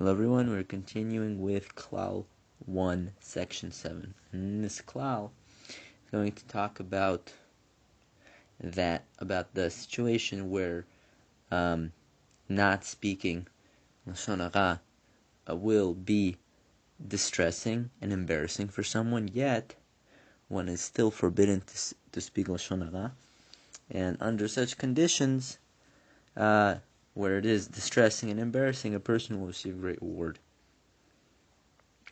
Hello everyone, we're continuing with Klal 1, Section 7. And this Klal is going to talk about the situation where not speaking Lashon Hara will be distressing and embarrassing for someone, yet one is still forbidden to speak Lashon Hara. And under such conditions, where it is distressing and embarrassing, a person will receive a great reward.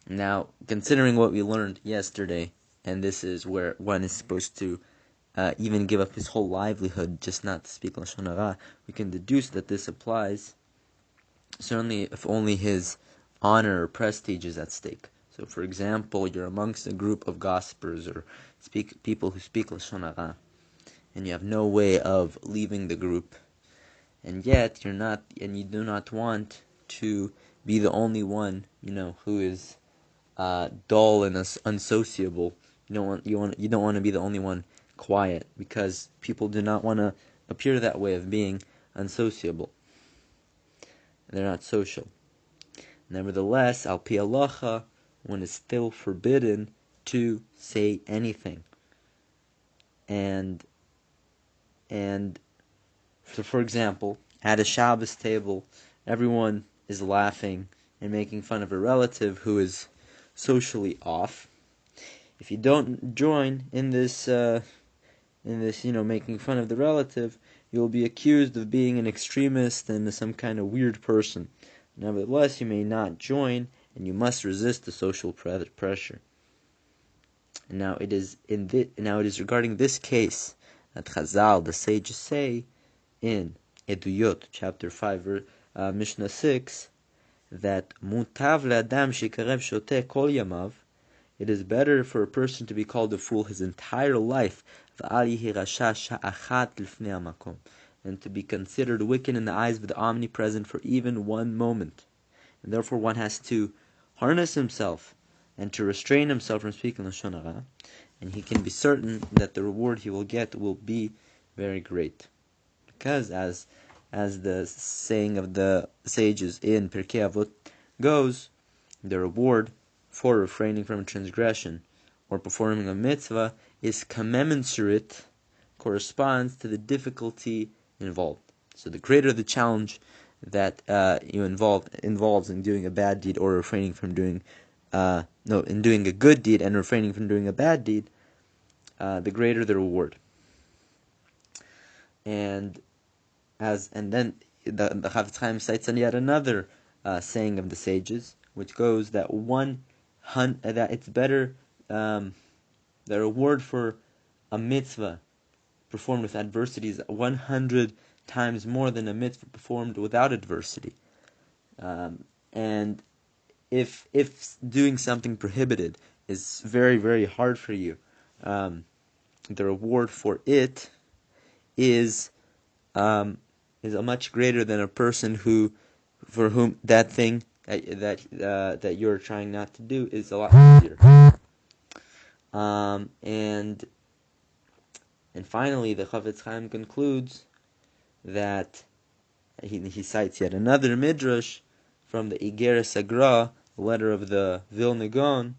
Now, considering what we learned yesterday, and this is where one is supposed to even give up his whole livelihood just not to speak Lashon Hara, we can deduce that this applies certainly if only his honor or prestige is at stake. So, for example, you're amongst a group of gossipers or people who speak Lashon Hara, and you have no way of leaving the group, and yet you do not want to be the only one, who is dull and unsociable. You don't want to be the only one quiet, because people do not want to appear that way of being unsociable. They're not social. Nevertheless, al pi halacha, one is still forbidden to say anything. And so, for example, at a Shabbos table, everyone is laughing and making fun of a relative who is socially off. If you don't join in this, making fun of the relative, you'll be accused of being an extremist and some kind of weird person. Nevertheless, you may not join, and you must resist the social pressure. Now it is regarding this case that Chazal, the sages, say in Eduyot, chapter 5, Mishnah 6, that mutav le'adam shekarev shoteh kol yamav, it is better for a person to be called a fool his entire life, and to be considered wicked in the eyes of the omnipresent for even one moment. And therefore one has to harness himself and to restrain himself from speaking Lashon Hara, and he can be certain that the reward he will get will be very great. Because as the saying of the sages in Pirkei Avot goes, the reward for refraining from transgression or performing a mitzvah is commensurate, corresponds to the difficulty involved. So the greater the challenge that involves in doing a bad deed or refraining from doing in doing a good deed and refraining from doing a bad deed, the greater the reward. And then the Chafetz Chaim cites on yet another saying of the sages, which goes that that it's better, the reward for a mitzvah performed with adversity is 100 times more than a mitzvah performed without adversity. And if doing something prohibited is very, very hard for you, the reward for it is much greater than a person for whom that thing that you're trying not to do is a lot easier. And finally, the Chafetz Chaim concludes that he cites yet another midrash from the Igeres Agra, the letter of the Vilna Gaon,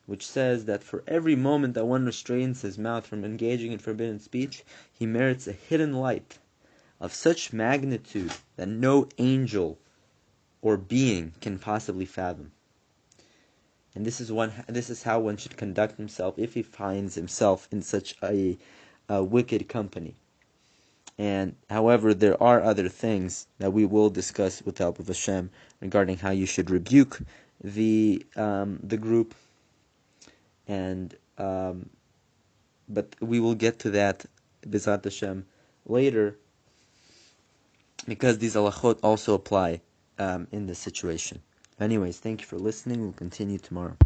which says that for every moment that one restrains his mouth from engaging in forbidden speech, he merits a hidden light of such magnitude that no angel or being can possibly fathom. And this is how one should conduct himself if he finds himself in such a wicked company. And however, there are other things that we will discuss with the help of Hashem regarding how you should rebuke the group, and but we will get to that B'ezrat Hashem later, because these halachot also apply in this situation. Anyways, thank you for listening. We'll continue tomorrow.